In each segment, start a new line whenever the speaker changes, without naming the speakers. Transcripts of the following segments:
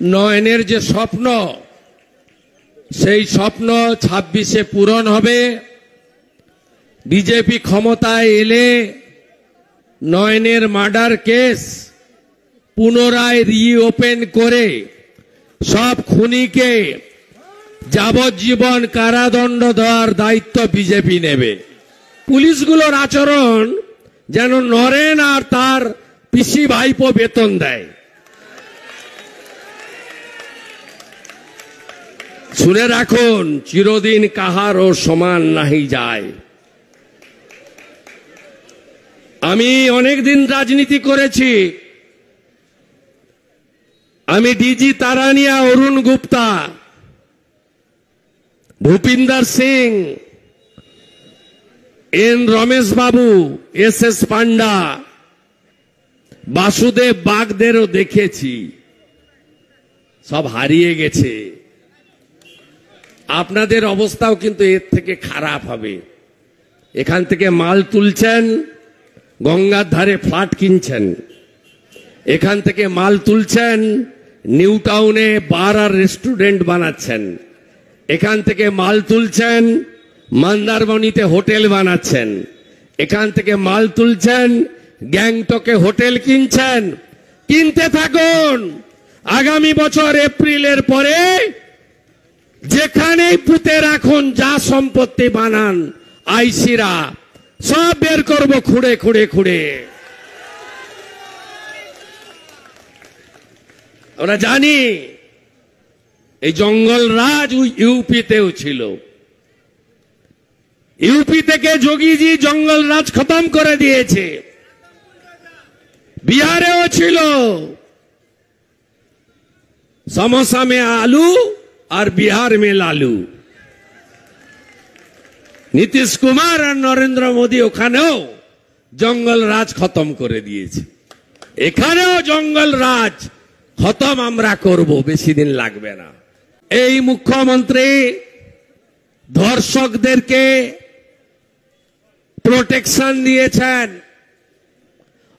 নয়নের যে স্বপ্ন, সেই স্বপ্ন 26-এ পূরণ হবে। বিজেপি ক্ষমতায় এলে নয়নের মার্ডার কেস পুনরায় রিওপেন করে সব খুনিকে যাবজ্জীবন কারাদণ্ড দেওয়ার দায়িত্ব বিজেপি নেবে। পুলিশগুলোর আচরণ যেন নরেন আর তার পিসি ভাইপো বেতন দেয়। শুনে রাখুন, চিরদিন কাহারও সমান নাহি যায়। আমি অনেকদিন রাজনীতি করেছি। আমি ডিজি তারানিয়া, অরুণ গুপ্তা, ভূপিন্দর সিং, এন রমেশ বাবু, এস পান্ডা, বাসুদেব বাগদেরও দেখেছি। সব হারিয়ে গেছে। আপনাদের অবস্থাও কিন্তু এর থেকে খারাপ হবে। এখান থেকে মাল তুলছেন, গঙ্গার ধারে ফ্ল্যাট কিনছেন। এখান থেকে মাল তুলছেন, নিউ টাউনে বার আর রেস্টুরেন্ট বানাচ্ছেন। এখান থেকে মাল তুলছেন, মন্দারমণিতে হোটেল বানাচ্ছেন। এখান থেকে মাল তুলছেন, গ্যাংটকে হোটেল কিনছেন। কিনতে থাকুন। আগামী বছর এপ্রিলের পরে যেখানেই পুঁতে রাখুন, যা সম্পত্তি বানান, আইসিরা সব বের করবো খুঁড়ে খুঁড়ে খুঁড়ে। আমরা জানি এই জঙ্গল রাজ ইউপিতেও ছিল। ইউপি থেকে যোগীজি জঙ্গল রাজ খতম করে দিয়েছে। বিহারেও ছিল। समोसा में आलू और बिहार में लालू। নীতিশ কুমার আর নরেন্দ্র মোদী ওখানেও জঙ্গল রাজ খতম করে দিয়েছে। এখানেও জঙ্গল রাজ খতম আমরা করব, বেশি দিন লাগবে না। এই মুখ্যমন্ত্রী ধর্ষকদেরকে প্রোটেকশন দিয়েছেন।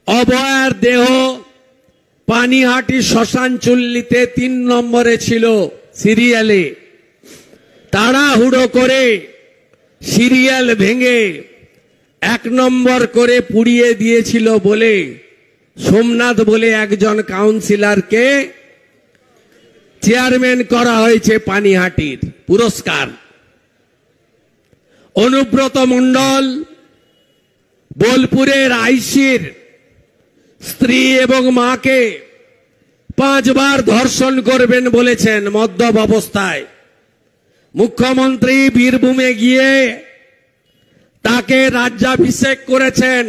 অভয়ার দেহ পানিহাটি শ্মশানচুল্লিতে 3 নম্বরে ছিল সিরিয়ালে। তাড়াহুড়ো করে সিরিয়াল ভেঙে 1 নম্বর করে পুড়িয়ে দিয়েছিল বলে সোমনাথ বলে একজন কাউন্সিলরকে চেয়ারম্যান করা হয়েছে পানিহাটির পুরস্কার। অনুব্রত মণ্ডল বোলপুরের আইসির স্ত্রী এবং মাকে 5 বার ধর্ষণ করবেন বলেছেন মদ্যপ অবস্থায়। মুখ্যমন্ত্রী বীরভূমে গিয়ে তাকে রাজ্যাভিষেক করেছেন,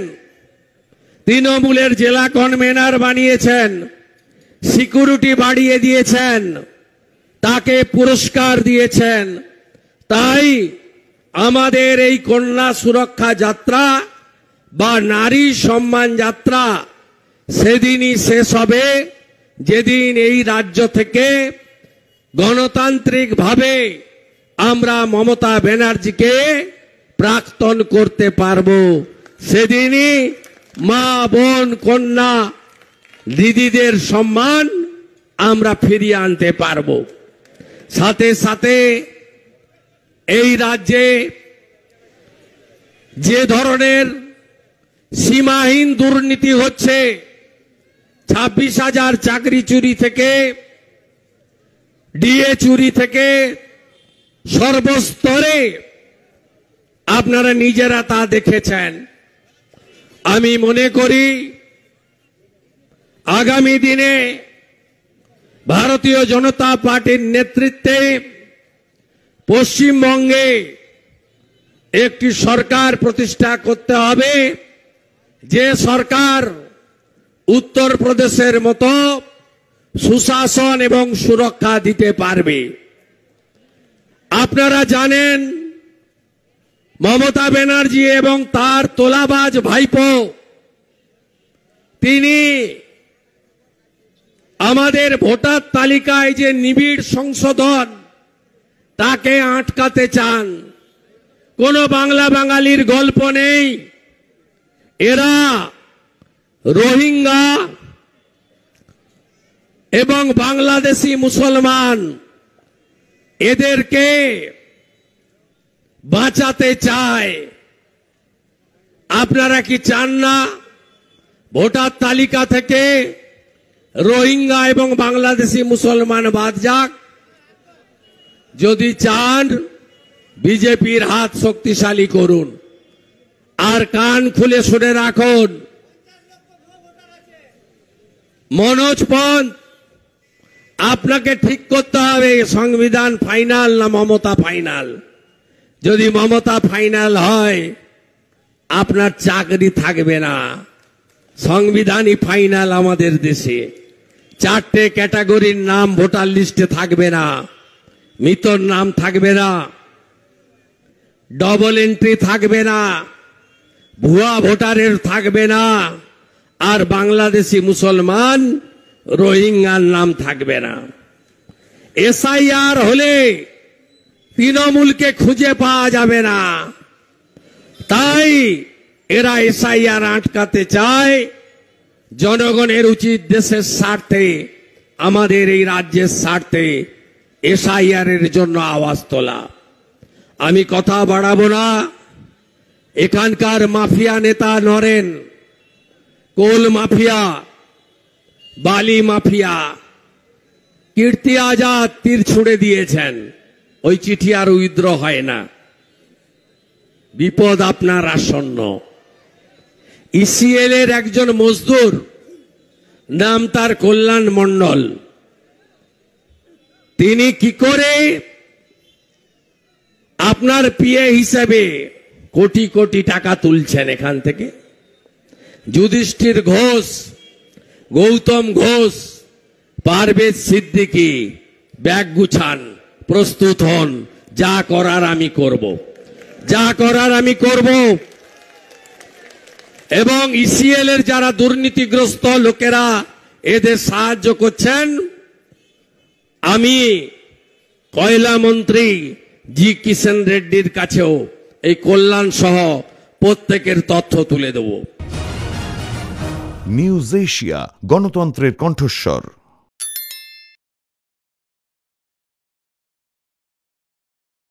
তৃণমূলের জেলা কনভেনার বানিয়েছেন, সিকিউরিটি বাড়িয়ে দিয়েছেন, তাকে পুরস্কার দিয়েছেন। তাই আমাদের এই কন্যা সুরক্ষা যাত্রা বা নারী সম্মান যাত্রা সেদিনই শেষ হবে যেদিন এই রাজ্য থেকে গণতান্ত্রিকভাবে আমরা মমতা ব্যানার্জিকে প্রাক্তন করতে পারবো। সেদিনই মা বোন কন্যা দিদিদের সম্মান আমরা ফিরিয়ে আনতে পারবো। সাথে সাথে এই রাজ্যে যে ধরনের সীমাহীন দুর্নীতি হচ্ছে, 26,000 চাকরি চুরি থেকে ডিএ চুরি থেকে সর্বস্তরে আপনারা নিজেরা তা দেখেছেন। আমি মনে করি আগামী দিনে ভারতীয় জনতা পার্টির নেতৃত্বে পশ্চিমবঙ্গে একটি সরকার প্রতিষ্ঠা করতে হবে, যে সরকার উত্তরপ্রদেশের মতো সুশাসন এবং সুরক্ষা দিতে পারবে। আপনারা জানেন মমতা ব্যানার্জি এবং তার তোলাবাজ ভাইপো, তিনি আমাদের ভোটার তালিকায় যে নিবিড় সংশোধন তাকে আটকাতে চান। কোন বাংলা বাঙালির গল্প নেই। এরা রোহিঙ্গা এবং বাংলাদেশি মুসলমান এদেরকে বাঁচাতে চায়। আপনারা কি চান না ভোটার তালিকা থেকে রোহিঙ্গা এবং বাংলাদেশি মুসলমান বাদ যাক? যদি চান বিজেপির হাত শক্তিশালী করুন, আর কান খুলে শুনে রাখুন। মনোজ পন্থ, আপনাকে ঠিক করতে হবে সংবিধান ফাইনাল না মমতা ফাইনাল। যদি মমতা ফাইনাল হয় আপনার চাকরি থাকবে না। সংবিধানই ফাইনাল আমাদের দেশে। 4টে ক্যাটাগরির নাম ভোটার লিস্টে থাকবে না, মৃতর নাম থাকবে না, ডবল এন্ট্রি থাকবে না, ভুয়া ভোটারের থাকবে না, আর বাংলাদেশি মুসলমান রোহিঙ্গার নাম থাকবে না। এসআইআর হলে তৃণমূলকে খুঁজে পাওয়া যাবে না। তাই এরা এসআইআর আটকাতে চায়। জনগণের উচিত দেশের স্বার্থে, আমাদের এই রাজ্যের স্বার্থে এসআইআর এর জন্য আওয়াজ তোলা। আমি কথা বাড়াবো না। এখানকার মাফিয়া নেতা নরেন, কোল মাফিয়া, বালি মাফিয়া, কীর্তি আজাদ তীর ছুড়ে দিয়েছেন। ওই চিঠি আর উইথড্র হয় না। বিপদ আপনার আসন্ন। ইসিএল এর একজন মজদুর, নাম তার কল্যাণ মণ্ডল, তিনি কি করে আপনার পিএ হিসেবে কোটি কোটি টাকা তুলছেন এখান থেকে? যুধিষ্ঠির ঘোষ, গৌতম ঘোষ, পারভেজ সিদ্দিকী ব্যাগ গুছান, প্রস্তুত হন। যা করার আমি করব, যা করার আমি করব। এবং ইসিএল এর যারা দুর্নীতিগ্রস্ত লোকেরা এদের সাহায্য করছেন, আমি কয়লা মন্ত্রী জি কিষেন রেড্ডির কাছেও এই কল্যাণ সহ প্রত্যেকের তথ্য তুলে দেব।
নিউজ এশিয়া, গণতন্ত্রের কণ্ঠস্বর।